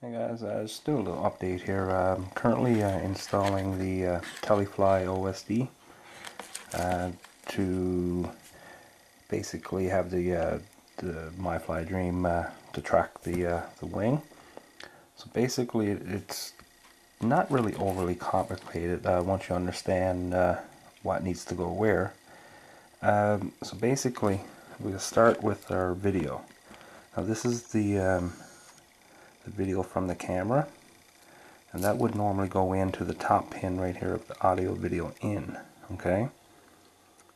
Hey guys, just do a little update here. I'm currently installing the Telyflyosd to basically have the MyFlyDream to track the wing. So basically, it's not really overly complicated once you understand what needs to go where. So basically, we'll start with our video. Now this is the video from the camera, and that would normally go into the top pin right here of the audio video in, okay,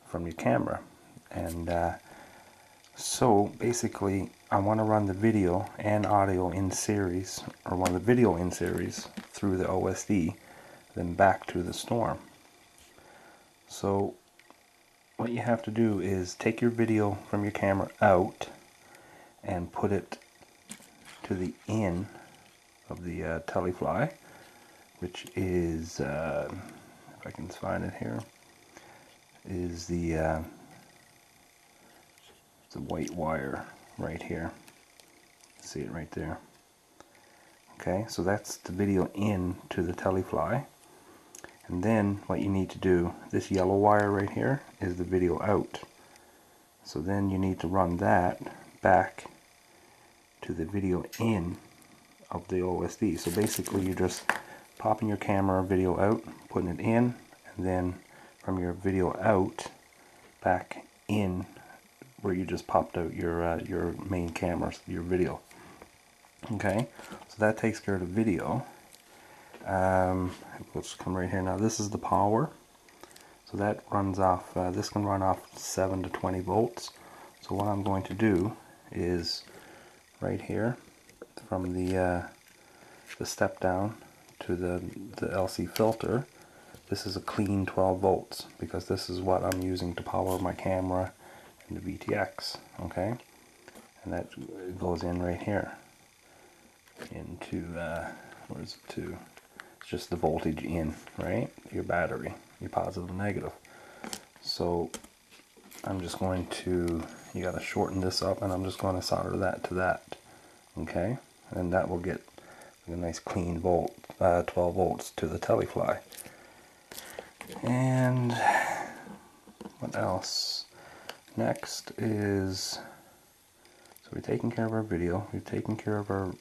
from your camera. And so basically I want to run the video and audio in series, or run the video in series through the OSD, then back to the storm. So what you have to do is take your video from your camera out and put it to the in of the Telyfly, which is, if I can find it here, is the white wire right here. See it right there. Okay, so that's the video in to the Telyfly. And then what you need to do, this yellow wire right here is the video out. So then you need to run that back to the video in of the OSD. So basically you're just popping your camera video out, putting it in, and then from your video out back in where you just popped out your main camera, your video. Okay, so that takes care of the video. Let's come right here now. This is the power. So that runs off, this can run off 7 to 20 volts. So what I'm going to do is right here from the step down to the LC filter, this is a clean 12 volts because this is what I'm using to power my camera and the VTX, okay? And that goes in right here into, where's it to? It's just the voltage in, right? Your battery, your positive and negative. So I'm just going to, you gotta shorten this up, and I'm just going to solder that to that, okay? And that will get a nice clean 12 volts to the Telyfly. And what else? Next is, so we've taken care of our video, we've taken care of our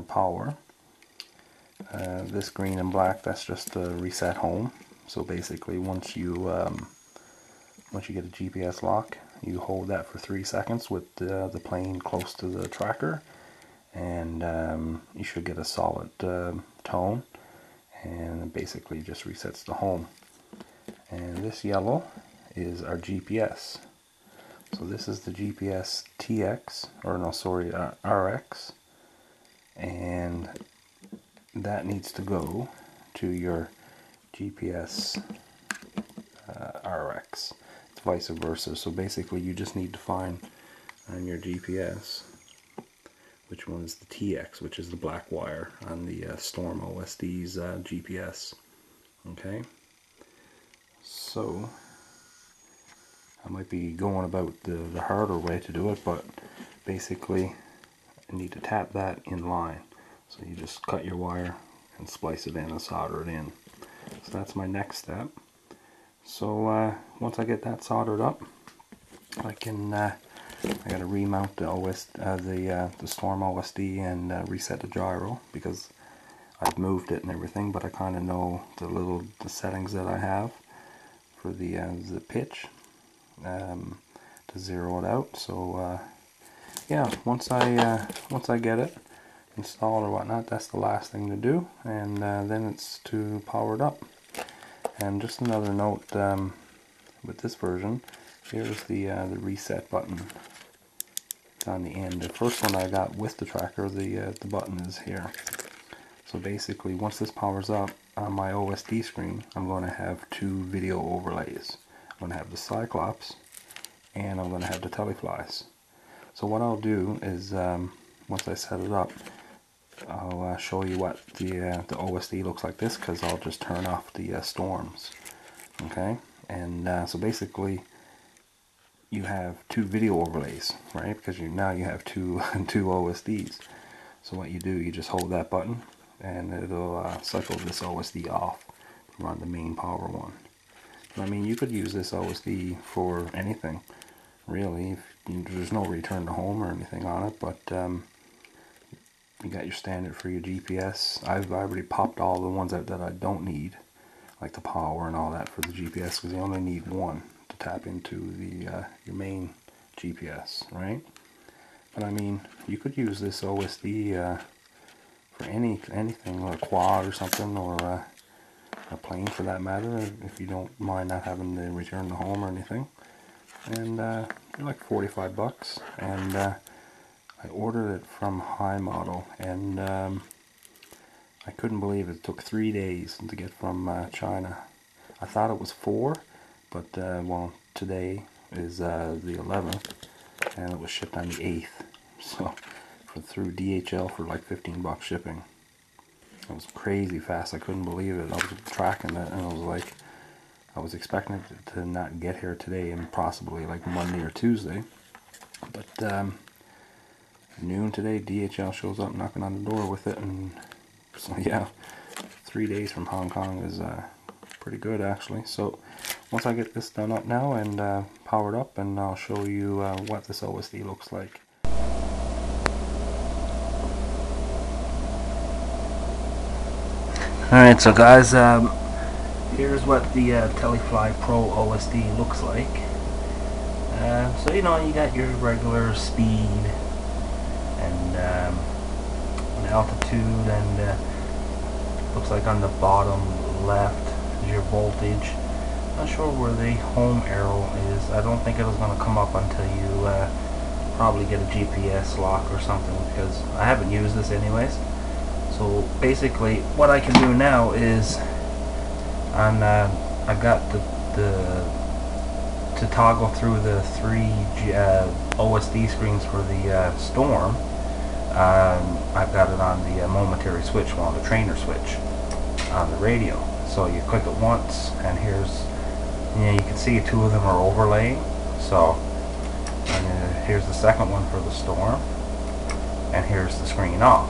power. This green and black, that's just a reset home. So basically once you get a GPS lock, you hold that for 3 seconds with the plane close to the tracker, and you should get a solid tone, and it basically just resets the home. And this yellow is our GPS. So this is the GPS TX, or no, sorry, RX, and that needs to go to your GPS RX. It's vice versa. So basically you just need to find on your GPS which one is the TX, which is the black wire on the Storm OSD's GPS. Okay, so I might be going about the harder way to do it, but basically I need to tap that in line. So you just cut your wire and splice it in and solder it in. So that's my next step. So once I get that soldered up, I can I gotta remount the Storm OSD and reset the gyro, because I've moved it and everything, but I kind of know the settings that I have for the pitch to zero it out. So yeah, once I get it installed or whatnot, that's the last thing to do, and then it's to power it up. And just another note, with this version, here's the reset button. It's on the end. The first one I got with the tracker, the button is here. So basically, once this powers up on my OSD screen, I'm going to have 2 video overlays. I'm going to have the Cyclops, and I'm going to have the Telyflies. So what I'll do is, once I set it up, I'll show you what the OSD looks like this, because I'll just turn off the storms. Okay, and so basically you have 2 video overlays, right? Because now you have two OSDs. So what you do, you just hold that button and it'll cycle this OSD off to run the main power one. But, I mean, you could use this OSD for anything, really. There's no return to home or anything on it, but you got your standard for your GPS. I've already popped all the ones out that I don't need, like the power and all that for the GPS, because you only need one to tap into the your main GPS, right? But I mean, you could use this OSD for anything, like a quad or something, or a plane for that matter, if you don't mind not having to return to home or anything. And they're like 45 bucks, and I ordered it from High Model, and I couldn't believe it took 3 days to get from China. I thought it was 4, but well, today is the 11th, and it was shipped on the 8th. So through DHL for like 15 bucks shipping. It was crazy fast. I couldn't believe it. I was tracking it, and I was like, I was expecting it to not get here today, and possibly like Monday or Tuesday. But noon today, DHL shows up knocking on the door with it, and so yeah, 3 days from Hong Kong is pretty good actually. So once I get this done up now and powered up, and I'll show you what this OSD looks like. Alright, so guys, here's what the Telyfly Pro OSD looks like. So you know, you got your regular speed and altitude, and looks like on the bottom left is your voltage. Not sure where the home arrow is. I don't think it was going to come up until you probably get a GPS lock or something, because I haven't used this anyways. So basically what I can do now is, on I've got to toggle through the 3 OSD screens for the Storm. I've got it on the momentary switch, well, the trainer switch on the radio. So you click it once, and here's, you can see 2 of them are overlaying. So here's the second one for the Storm, and here's the screen off.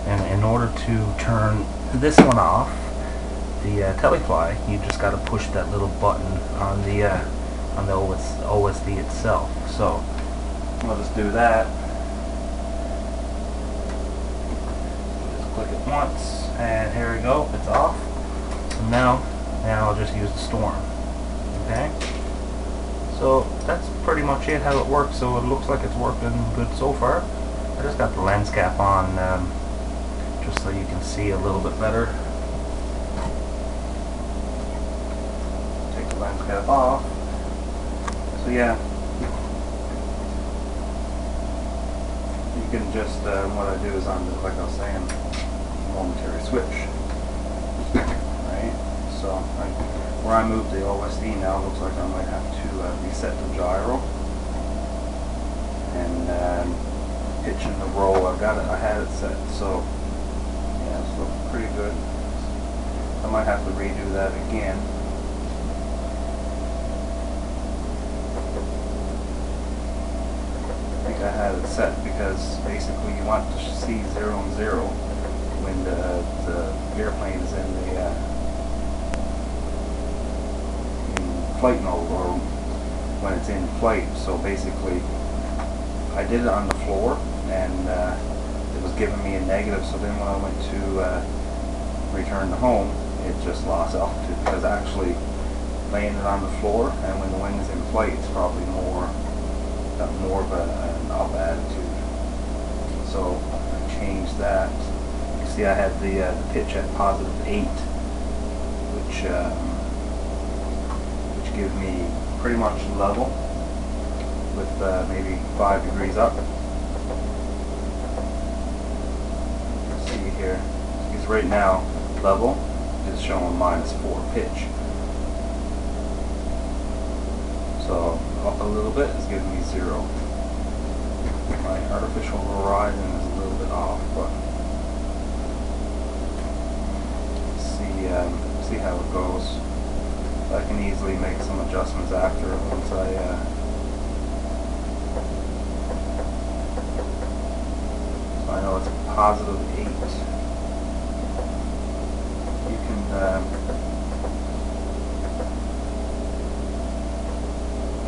And in order to turn this one off, the Telyfly, you just got to push that little button on the OSD itself. So I'll just do that. Just click it once, and here we go. It's off. So now I'll just use the Storm. Okay. So that's pretty much it, how it works. So it looks like it's working good so far. I just got the lens cap on, just so you can see a little bit better. Take the lens cap off. So yeah, you can just, what I do is on the, like I was saying, momentary switch. Right? So where I move the OSD now, looks like I might have to reset the gyro. And pitch in the roll, I had it set, so yeah, it's looking pretty good. I might have to redo that again. I think I had it set because basically you want to see 0 and 0 when the airplane is in flight mode, or when it's in flight. So basically I did it on the floor, and it was giving me a negative. So then when I went to return to home, it just lost altitude, because actually laying it on the floor, and when the wing is in flight, it's probably more of an up attitude. So I changed that. You see, I had the pitch at +8, which gives me pretty much level, with maybe 5 degrees up. See here, because right now level is showing -4 pitch. So up a little bit is giving me 0. My artificial horizon is a little bit off, but see how it goes. I can easily make some adjustments after once I know it's +8. You can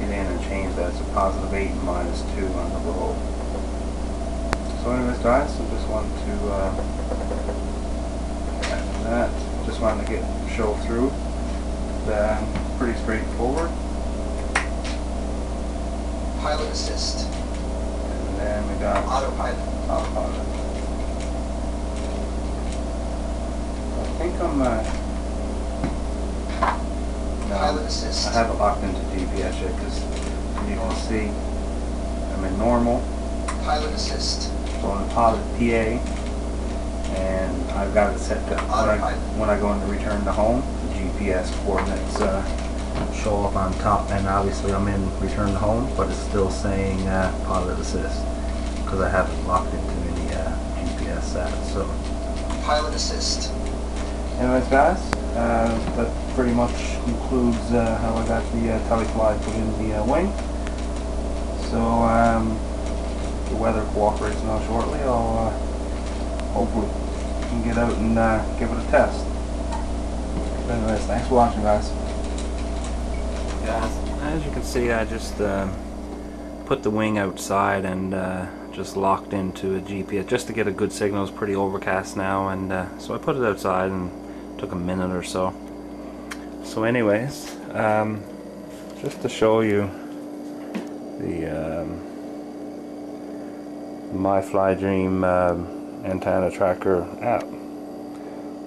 get in and change that. It's a +8 and -2 on the roll. So anyways guys, I just wanted to after that, just wanted to show through. Pretty straightforward. Pilot assist. And then we got Autopilot. Autopilot. I think I'm no, Pilot assist. I have it locked into GPS yet because you can see I'm in normal. Pilot assist. So I'm in positive PA, and I've got it set to when I go into return to home, the GPS coordinates show up on top, and obviously I'm in return to home, but it's still saying pilot assist because I haven't locked into any GPS set. So Pilot assist. anyways guys, that pretty much concludes how I got the Telyfly put in the wing. So the weather cooperates now shortly. I'll hopefully can get out and give it a test. But anyways, thanks for watching guys. Guys, as you can see, I just put the wing outside and just locked into a GPS just to get a good signal. It's pretty overcast now, and so I put it outside and took a minute or so. So anyways, just to show you the MyFlyDream antenna tracker app.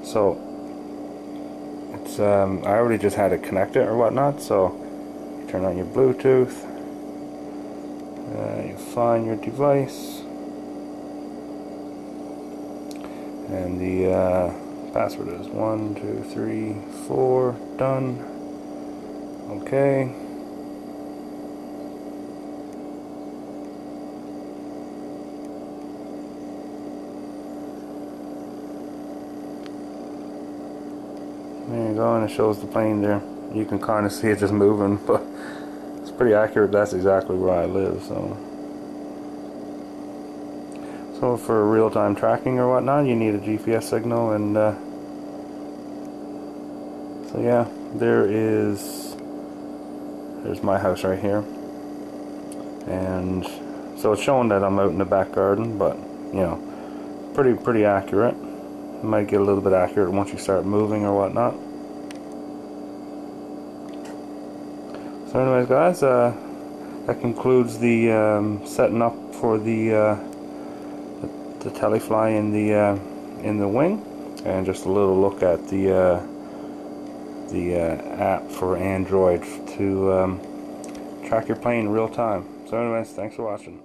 So it's I already just had it connected or whatnot, so you turn on your Bluetooth, you find your device, and the password is 1234. Done. Okay. There you go, and it shows the plane there. You can kind of see it just moving, but it's pretty accurate. That's exactly where I live. So for real-time tracking or whatnot, you need a GPS signal, and so yeah, there's my house right here, and so it's showing that I'm out in the back garden, but you know, pretty accurate. It might get a little bit accurate once you start moving or whatnot. So anyways guys, that concludes the setting up for the Telyfly in the wing, and just a little look at the app for Android to track your plane in real time. So anyways, thanks for watching.